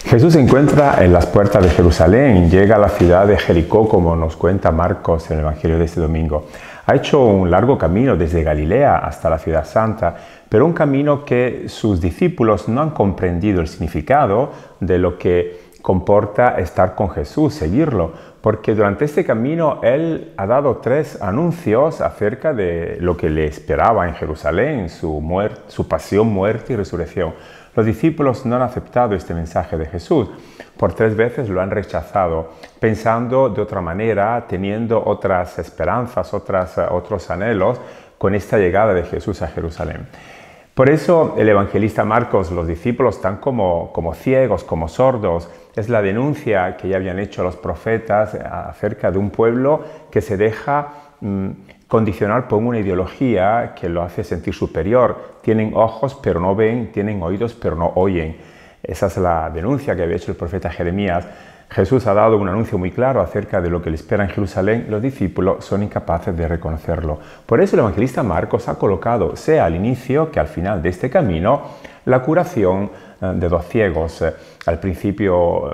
Jesús se encuentra en las puertas de Jerusalén, llega a la ciudad de Jericó, como nos cuenta Marcos en el Evangelio de este domingo. Ha hecho un largo camino desde Galilea hasta la ciudad santa, pero un camino que sus discípulos no han comprendido el significado de lo que comporta estar con Jesús, seguirlo, porque durante este camino Él ha dado 3 anuncios acerca de lo que le esperaba en Jerusalén, su pasión, muerte y resurrección. Los discípulos no han aceptado este mensaje de Jesús. Por 3 veces lo han rechazado, pensando de otra manera, teniendo otras esperanzas, otros anhelos con esta llegada de Jesús a Jerusalén. Por eso el evangelista Marcos, los discípulos están como ciegos, como sordos. Es la denuncia que ya habían hecho los profetas acerca de un pueblo que se deja condicionar por una ideología que lo hace sentir superior. Tienen ojos pero no ven, tienen oídos pero no oyen. Esa es la denuncia que había hecho el profeta Jeremías. Jesús ha dado un anuncio muy claro acerca de lo que le espera en Jerusalén. Los discípulos son incapaces de reconocerlo. Por eso el evangelista Marcos ha colocado, sea al inicio que al final de este camino, la curación de 2 ciegos. Al principio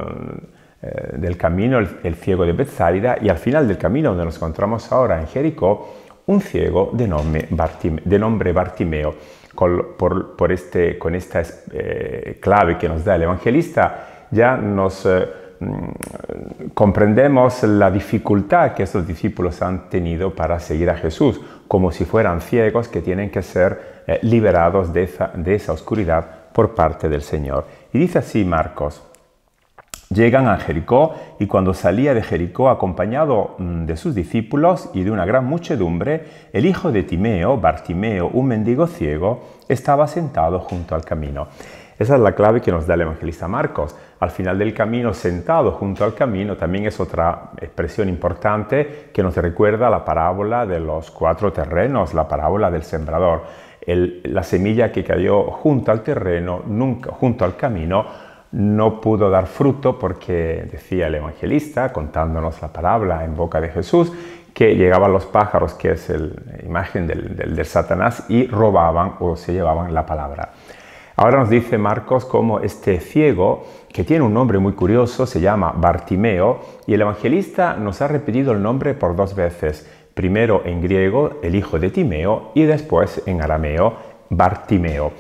del camino, el ciego de Betsaida, y al final del camino, donde nos encontramos ahora en Jericó, un ciego de nombre Bartimeo. Con esta clave que nos da el evangelista, ya nos comprendemos la dificultad que estos discípulos han tenido para seguir a Jesús, como si fueran ciegos que tienen que ser liberados de esa oscuridad por parte del Señor. Y dice así Marcos: llegan a Jericó, y cuando salía de Jericó acompañado de sus discípulos y de una gran muchedumbre, el hijo de Timeo, Bartimeo, un mendigo ciego, estaba sentado junto al camino. Esa es la clave que nos da el evangelista Marcos. Al final del camino, sentado junto al camino, también es otra expresión importante que nos recuerda la parábola de los 4 terrenos, la parábola del sembrador. La semilla que cayó junto al terreno, junto al camino, no pudo dar fruto porque, decía el evangelista, contándonos la parábola en boca de Jesús, que llegaban los pájaros, que es la imagen del Satanás, y robaban o se llevaban la palabra. Ahora nos dice Marcos cómo este ciego, que tiene un nombre muy curioso, se llama Bartimeo, y el evangelista nos ha repetido el nombre por 2 veces. Primero en griego, el hijo de Timeo, y después en arameo, Bartimeo.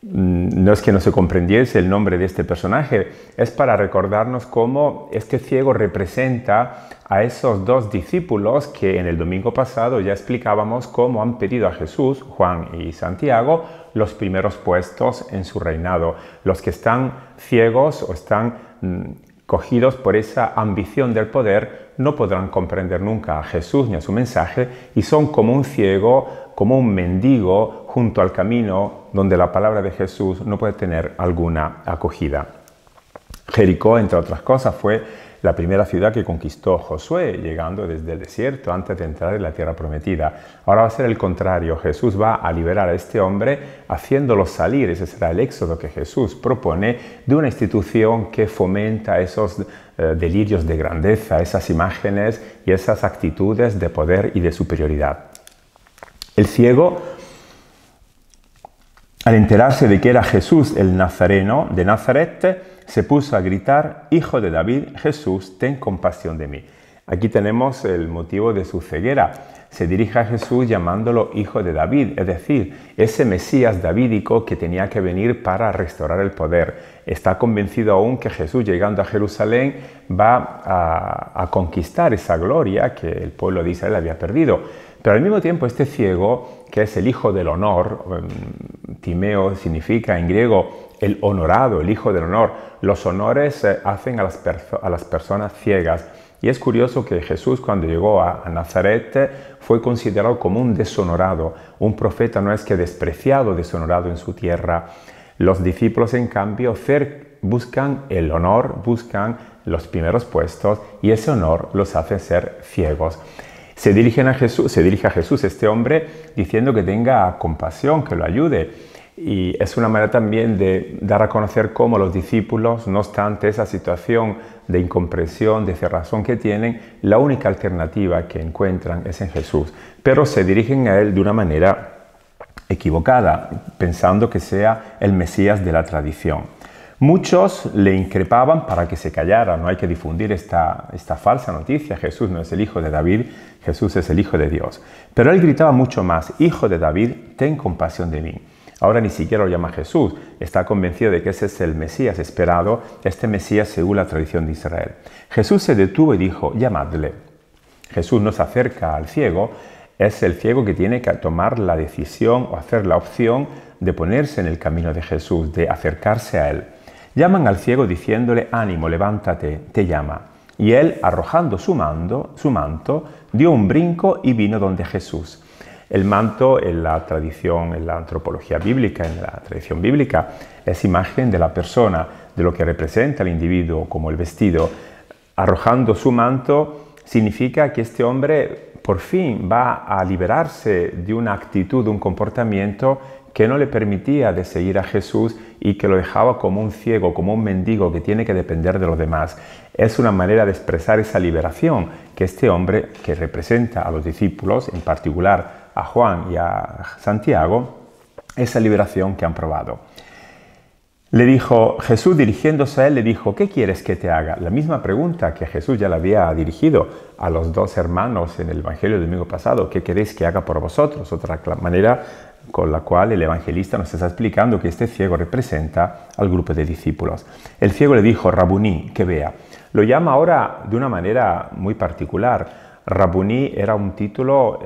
No es que no se comprendiese el nombre de este personaje, es para recordarnos cómo este ciego representa a esos 2 discípulos que en el domingo pasado ya explicábamos cómo han pedido a Jesús, Juan y Santiago, los primeros puestos en su reinado. Los que están ciegos o están cogidos por esa ambición del poder no podrán comprender nunca a Jesús ni a su mensaje, y son como un ciego, como un mendigo junto al camino donde la palabra de Jesús no puede tener alguna acogida. Jericó, entre otras cosas, fue la primera ciudad que conquistó Josué, llegando desde el desierto antes de entrar en la tierra prometida. Ahora va a ser el contrario. Jesús va a liberar a este hombre haciéndolo salir. Ese será el éxodo que Jesús propone de una institución que fomenta esos delirios de grandeza, esas imágenes y esas actitudes de poder y de superioridad. El ciego, al enterarse de que era Jesús el Nazareno de Nazaret, se puso a gritar: «Hijo de David, Jesús, ten compasión de mí». Aquí tenemos el motivo de su ceguera. Se dirige a Jesús llamándolo Hijo de David, es decir, ese Mesías davídico que tenía que venir para restaurar el poder. Está convencido aún que Jesús, llegando a Jerusalén, va a conquistar esa gloria que el pueblo de Israel había perdido. Pero al mismo tiempo este ciego, que es el hijo del honor, Timeo significa en griego el honorado, el hijo del honor. Los honores hacen a las personas ciegas. Y es curioso que Jesús, cuando llegó a Nazaret, fue considerado como un deshonorado. Un profeta no es que despreciado, deshonorado en su tierra. Los discípulos, en cambio, buscan el honor, buscan los primeros puestos, y ese honor los hace ser ciegos. Se dirige a Jesús este hombre diciendo que tenga compasión, que lo ayude. Y es una manera también de dar a conocer cómo los discípulos, no obstante esa situación de incomprensión, de cerrazón que tienen, la única alternativa que encuentran es en Jesús. Pero se dirigen a Él de una manera equivocada, pensando que sea el Mesías de la tradición. Muchos le increpaban para que se callara. No hay que difundir esta falsa noticia. Jesús no es el hijo de David, Jesús es el hijo de Dios. Pero él gritaba mucho más: Hijo de David, ten compasión de mí. Ahora ni siquiera lo llama Jesús. Está convencido de que ese es el Mesías esperado, este Mesías según la tradición de Israel. Jesús se detuvo y dijo: llamadle. Jesús nos acerca al ciego. Es el ciego que tiene que tomar la decisión o hacer la opción de ponerse en el camino de Jesús, de acercarse a él. Llaman al ciego diciéndole: ánimo, levántate, te llama. Y él, arrojando su manto, dio un brinco y vino donde Jesús. El manto en la tradición, en la antropología bíblica, en la tradición bíblica, es imagen de la persona, de lo que representa el individuo, como el vestido. Arrojando su manto significa que este hombre por fin va a liberarse de una actitud, de un comportamiento que no le permitía de seguir a Jesús y que lo dejaba como un ciego, como un mendigo que tiene que depender de los demás. Es una manera de expresar esa liberación que este hombre, que representa a los discípulos, en particular a Juan y a Santiago, esa liberación que han probado. Le dijo, Jesús dirigiéndose a él, le dijo: ¿qué quieres que te haga? La misma pregunta que Jesús ya le había dirigido a los dos hermanos en el Evangelio del domingo pasado: ¿qué queréis que haga por vosotros? Otra manera con la cual el evangelista nos está explicando que este ciego representa al grupo de discípulos. El ciego le dijo: Rabuní, que vea. Lo llama ahora de una manera muy particular. Rabuní era un título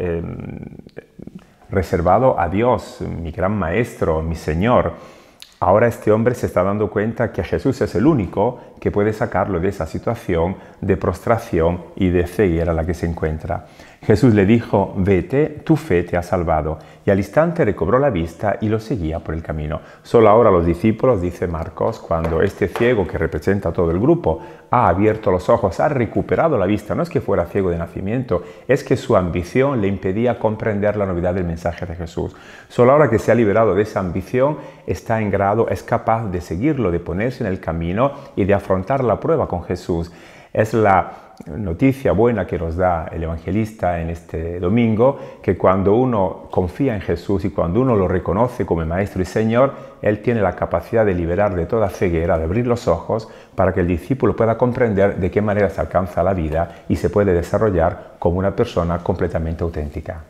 reservado a Dios, mi gran maestro, mi Señor. Ahora este hombre se está dando cuenta que Jesús es el único que puede sacarlo de esa situación de prostración y de ceguera en la que se encuentra. Jesús le dijo: vete, tu fe te ha salvado. Y al instante recobró la vista y lo seguía por el camino. Solo ahora los discípulos, dice Marcos, cuando este ciego que representa a todo el grupo ha abierto los ojos, ha recuperado la vista. No es que fuera ciego de nacimiento, es que su ambición le impedía comprender la novedad del mensaje de Jesús. Solo ahora que se ha liberado de esa ambición, está en grado, es capaz de seguirlo, de ponerse en el camino y de afrontar la prueba con Jesús. Es la noticia buena que nos da el evangelista en este domingo, que cuando uno confía en Jesús y cuando uno lo reconoce como Maestro y Señor, Él tiene la capacidad de liberar de toda ceguera, de abrir los ojos para que el discípulo pueda comprender de qué manera se alcanza la vida y se puede desarrollar como una persona completamente auténtica.